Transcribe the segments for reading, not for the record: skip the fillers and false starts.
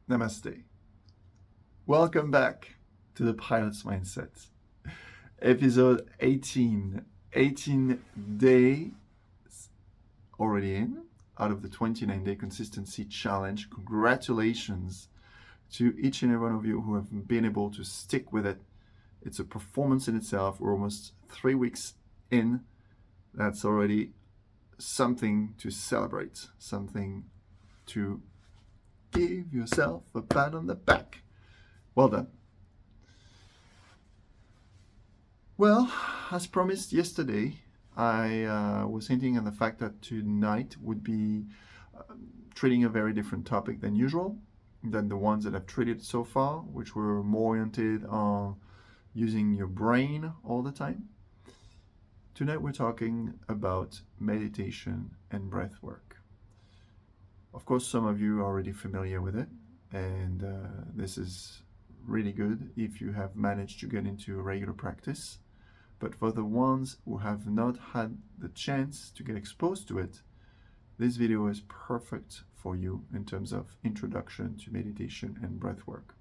Namaste. Welcome back to the Pilot's Mindset. Episode 18. 18 days already in out of the 29-day consistency challenge. Congratulations to each and every one of you who have been able to stick with it. It's a performance in itself. We're almost 3 weeks in. That's already something to celebrate, something to give yourself a pat on the back. Well done. Well, as promised yesterday, I was hinting at the fact that tonight would be treating a very different topic than usual, than the ones that I've treated so far, which were more oriented on using your brain all the time. Tonight we're talking about meditation and breath work. Of course, some of you are already familiar with it, and this is really good if you have managed to get into regular practice. But for the ones who have not had the chance to get exposed to it, this video is perfect for you in terms of introduction to meditation and breath work.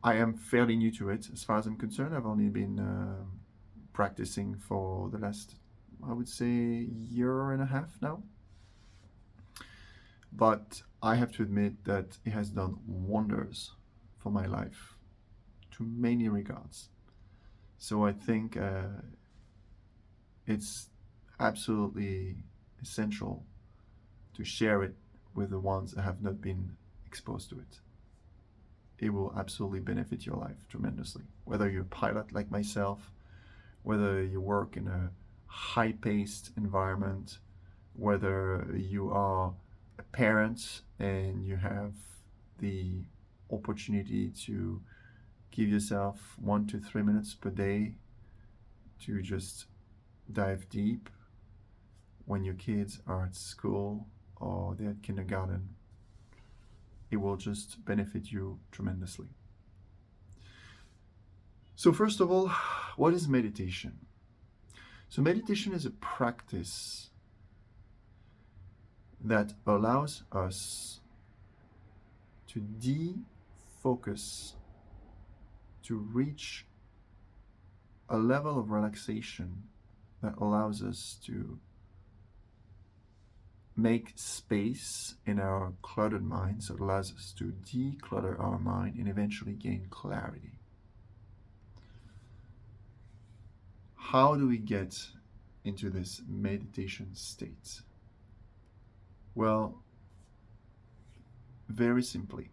I am fairly new to it. As far as I'm concerned, I've only been practicing for the last, I would say, year and a half now. But I have to admit that it has done wonders for my life to many regards. So I think it's absolutely essential to share it with the ones that have not been exposed to it. It will absolutely benefit your life tremendously. Whether you're a pilot like myself, whether you work in a high-paced environment, whether you are a parent and you have the opportunity to give yourself 1 to 3 minutes per day to just dive deep when your kids are at school or they're at kindergarten. It will just benefit you tremendously. So first of all, what is meditation? So meditation is a practice that allows us to defocus, to reach a level of relaxation that allows us to make space in our cluttered mind. So it allows us to declutter our mind and eventually gain clarity. How do we get into this meditation state? Well, very simply,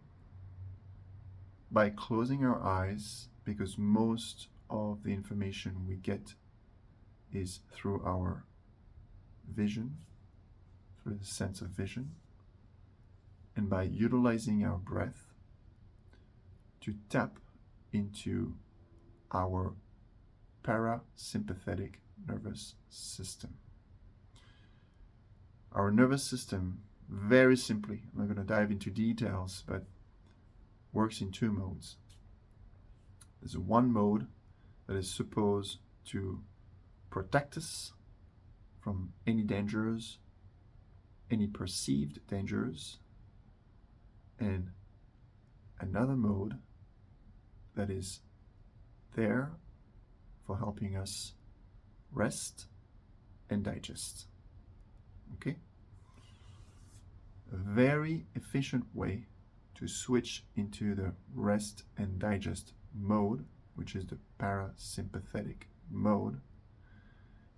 by closing our eyes, because most of the information we get is through our vision, through the sense of vision, and by utilizing our breath to tap into our parasympathetic nervous system. Our nervous system, very simply, I'm not going to dive into details, but works in 2 modes. There's one mode that is supposed to protect us from any dangers, any perceived dangers, and another mode that is there for helping us rest and digest. Okay? A very efficient way to switch into the rest and digest mode, which is the parasympathetic mode,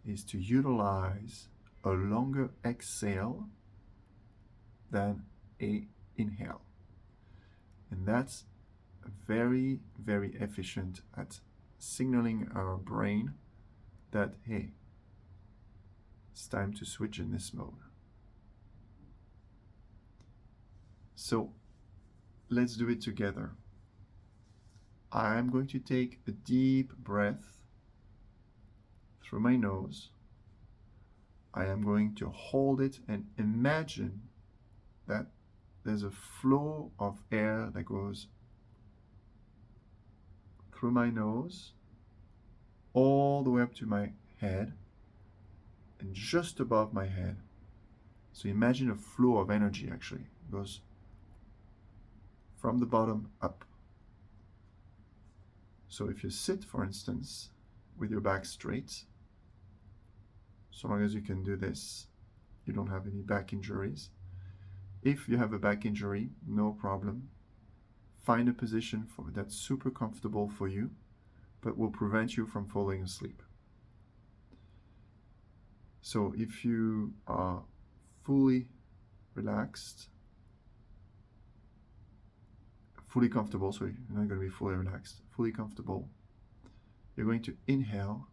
is to utilize a longer exhale than a inhale. And that's very, very efficient at signaling our brain that, hey, it's time to switch in this mode. So let's do it together. I'm going to take a deep breath through my nose. I am going to hold it and imagine that there's a flow of air that goes through my nose all the way up to my head and just above my head. So imagine a flow of energy actually. It goes from the bottom up. So if you sit, for instance, with your back straight, so long as you can do this, you don't have any back injuries. If you have a back injury, no problem. Find a position that's super comfortable for you, but will prevent you from falling asleep. So if you are fully relaxed, fully comfortable, so you're not going to be fully relaxed, fully comfortable, you're going to inhale.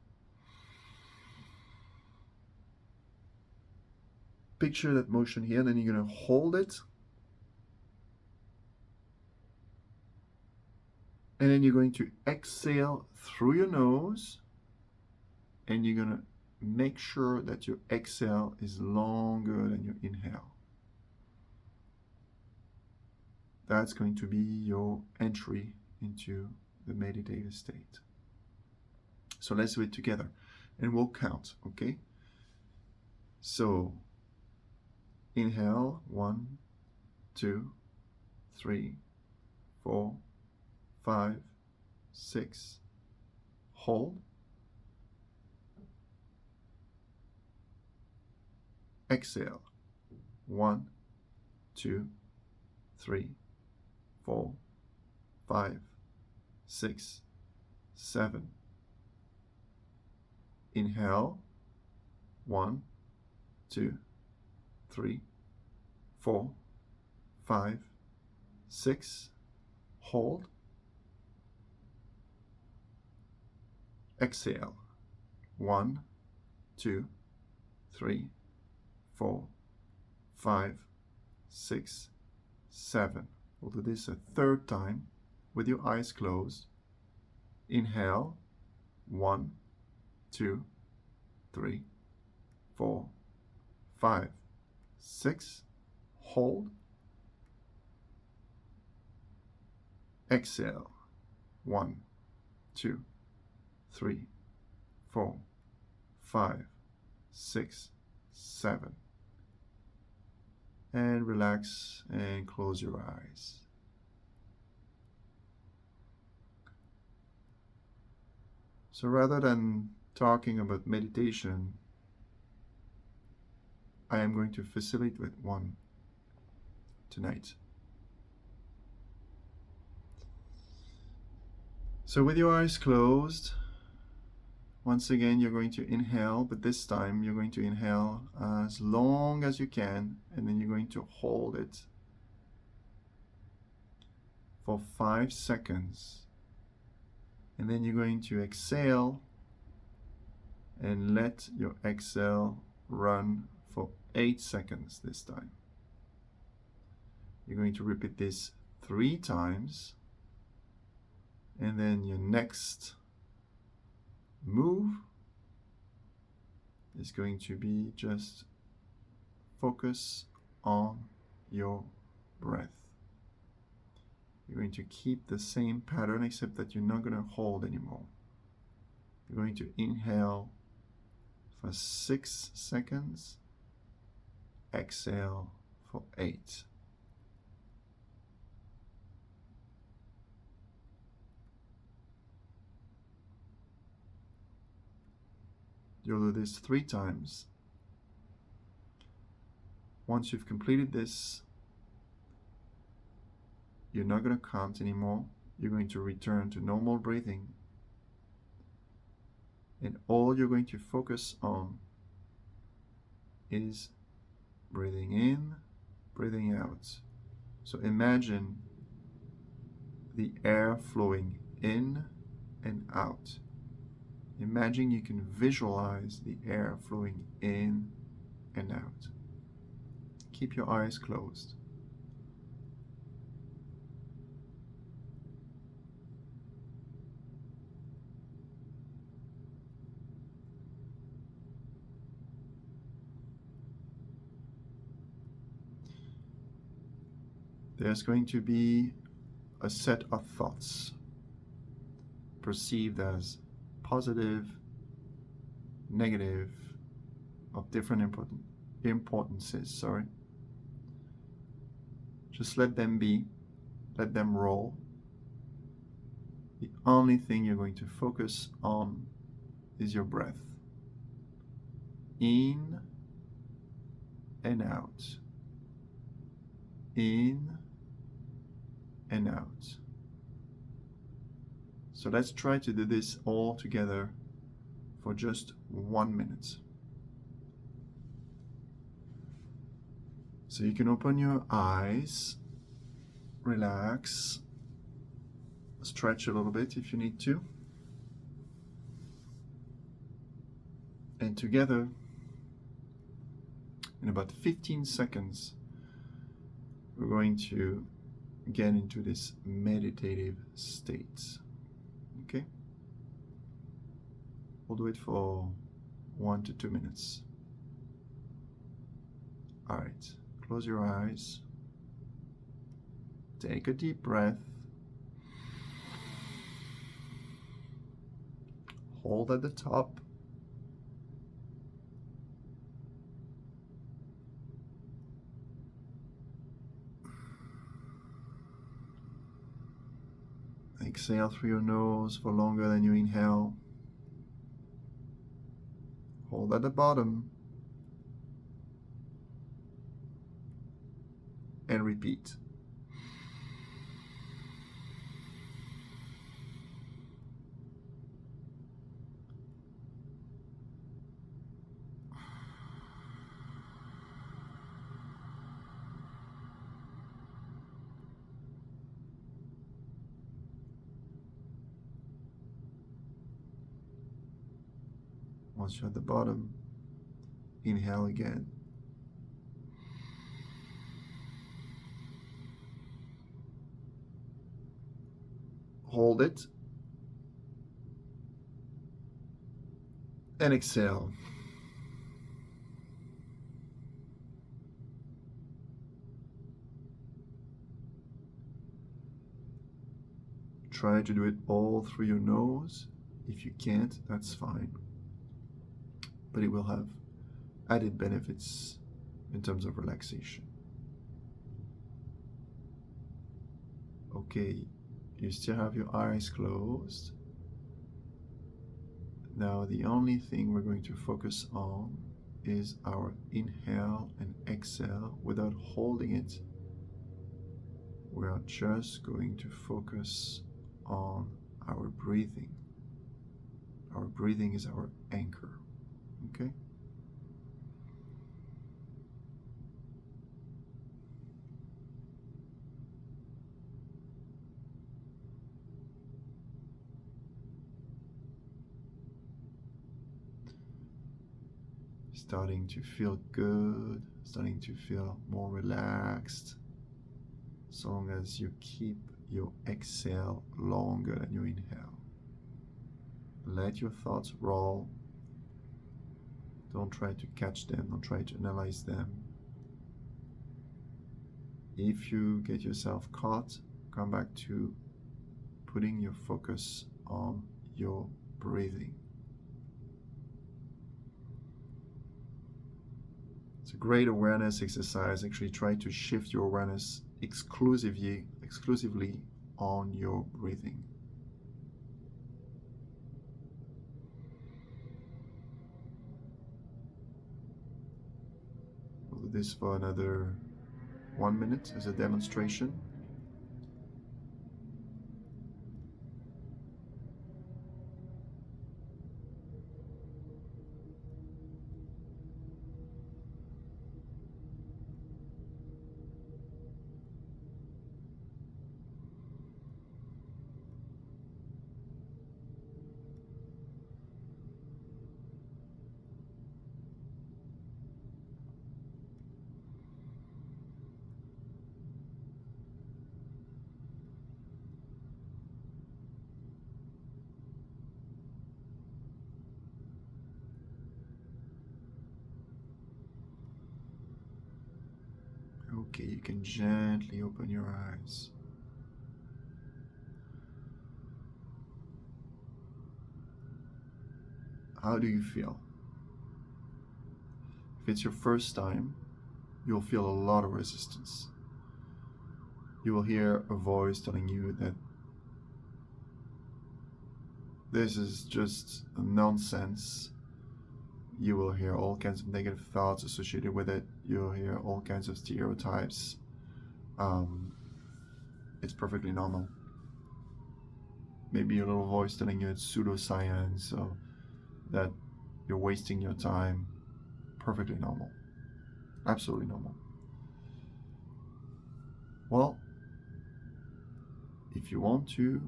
Picture that motion here, then you're going to hold it. And then you're going to exhale through your nose, and you're going to make sure that your exhale is longer than your inhale. That's going to be your entry into the meditative state. So let's do it together, and we'll count, okay? So inhale, 1, 2, 3, 4, 5, 6. Hold. Exhale. 1, 2, 3, 4, 5, 6, 7. Inhale. 1, 2, 3, 4, 5, 6. Hold. Exhale. 1, 2, 3, 4, 5, 6, 7. We'll do this a third time with your eyes closed. Inhale. 1, 2, 3, 4, 5, 6. Hold. Exhale. 1, 2, 3, 4, 5, 6, 7. And relax and close your eyes. So rather than talking about meditation, I am going to facilitate with one tonight. So with your eyes closed, once again you're going to inhale, but this time you're going to inhale as long as you can, and then you're going to hold it for 5 seconds. And then you're going to exhale and let your exhale run for 8 seconds this time. You're going to repeat this 3 times, and then your next move is going to be just focus on your breath. You're going to keep the same pattern, except that you're not going to hold anymore. You're going to inhale for 6 seconds, exhale for 8. You'll do this 3 times. Once you've completed this, you're not going to count anymore. You're going to return to normal breathing. And all you're going to focus on is breathing in, breathing out. So imagine the air flowing in and out. Imagine you can visualize the air flowing in and out. Keep your eyes closed. There's going to be a set of thoughts perceived as positive, negative, of different importances. Just let them be. Let them roll. The only thing you're going to focus on is your breath. In and out. In and out. So let's try to do this all together for just 1 minute. So you can open your eyes, relax, stretch a little bit if you need to. And together, in about 15 seconds, we're going to get into this meditative state. Okay? We'll do it for 1 to 2 minutes. All right, close your eyes. Take a deep breath. Hold at the top. Exhale through your nose for longer than you inhale. Hold at the bottom. And repeat. Once you're at the bottom, inhale again. Hold it. And exhale. Try to do it all through your nose. If you can't, that's fine. But it will have added benefits in terms of relaxation. Okay, you still have your eyes closed. Now the only thing we're going to focus on is our inhale and exhale without holding it. We are just going to focus on our breathing. Our breathing is our anchor. Okay? Starting to feel good, starting to feel more relaxed, as long as you keep your exhale longer than your inhale. Let your thoughts roll. Don't try to catch them, don't try to analyze them. If you get yourself caught, come back to putting your focus on your breathing. It's a great awareness exercise. Actually, try to shift your awareness exclusively on your breathing. We'll do this for another 1 minute as a demonstration. Okay, you can gently open your eyes. How do you feel? If it's your first time, you'll feel a lot of resistance. You will hear a voice telling you that this is just nonsense. You will hear all kinds of negative thoughts associated with it. You'll hear all kinds of stereotypes. It's perfectly normal. Maybe a little voice telling you it's pseudoscience or that you're wasting your time. Perfectly normal. Absolutely normal. Well, if you want to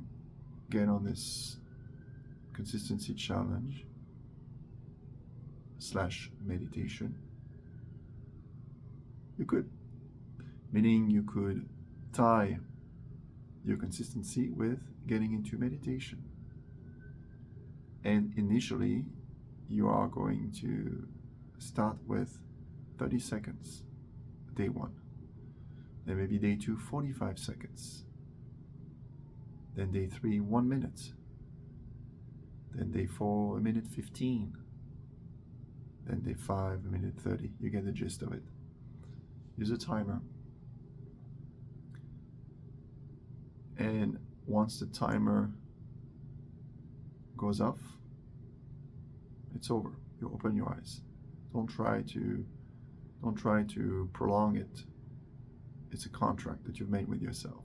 get on this consistency challenge / meditation, you could. Meaning you could tie your consistency with getting into meditation. And initially, you are going to start with 30 seconds, day 1. Then maybe day 2, 45 seconds. Then day 3, 1 minute. Then day 4, a minute 15. Then day 5, a minute 30. You get the gist of it. Use a timer. And once the timer goes off, it's over. You open your eyes. Don't try to prolong it. It's a contract that you've made with yourself.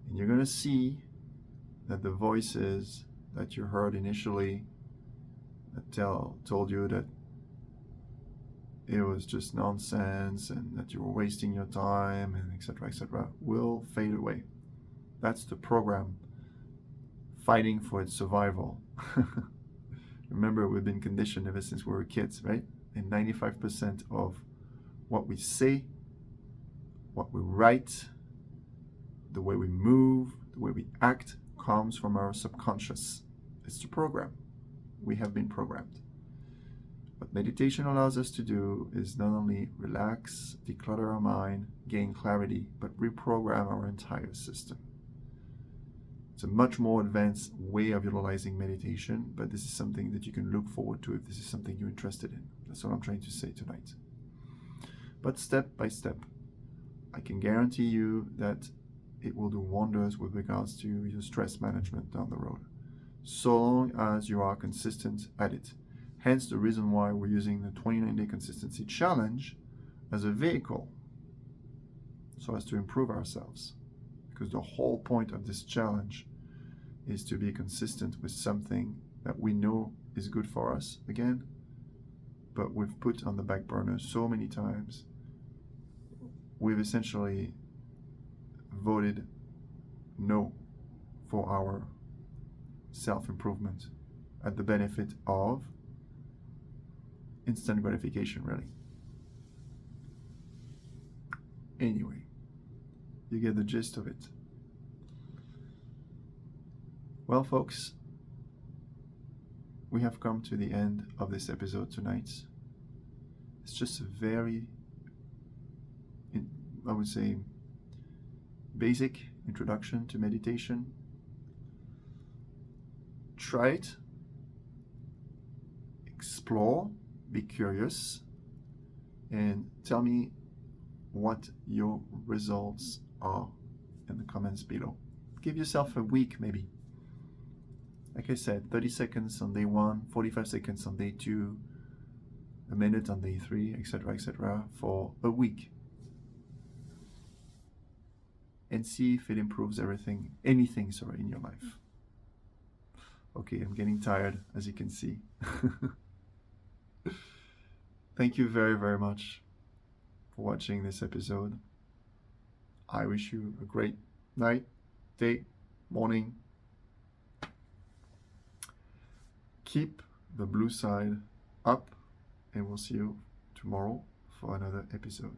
And you're going to see that the voices that you heard initially that told you that it was just nonsense and that you were wasting your time and etc., will fade away. That's the program fighting for its survival. Remember, we've been conditioned ever since we were kids, right? And 95% of what we say, what we write, the way we move, the way we act comes from our subconscious. It's the program. We have been programmed. What meditation allows us to do is not only relax, declutter our mind, gain clarity, but reprogram our entire system. It's a much more advanced way of utilizing meditation, but this is something that you can look forward to if this is something you're interested in. That's what I'm trying to say tonight. But step by step, I can guarantee you that it will do wonders with regards to your stress management down the road, so long as you are consistent at it. Hence the reason why we're using the 29-day consistency challenge as a vehicle, so as to improve ourselves. Because the whole point of this challenge is to be consistent with something that we know is good for us, again, but we've put on the back burner so many times. We've essentially voted no for our self-improvement at the benefit of instant gratification, really. Anyway, you get the gist of it. Well, folks, we have come to the end of this episode tonight. It's just a very, I would say, basic introduction to meditation. Try it, explore, be curious, and tell me what your results are in the comments below. Give yourself a week, maybe. Like I said, 30 seconds on day 1, 45 seconds on day 2, a minute on day 3, etc., for a week. And see if it improves anything in your life. Okay, I'm getting tired, as you can see. Thank you very, very much for watching this episode. I wish you a great night, day, morning. Keep the blue side up, and we'll see you tomorrow for another episode.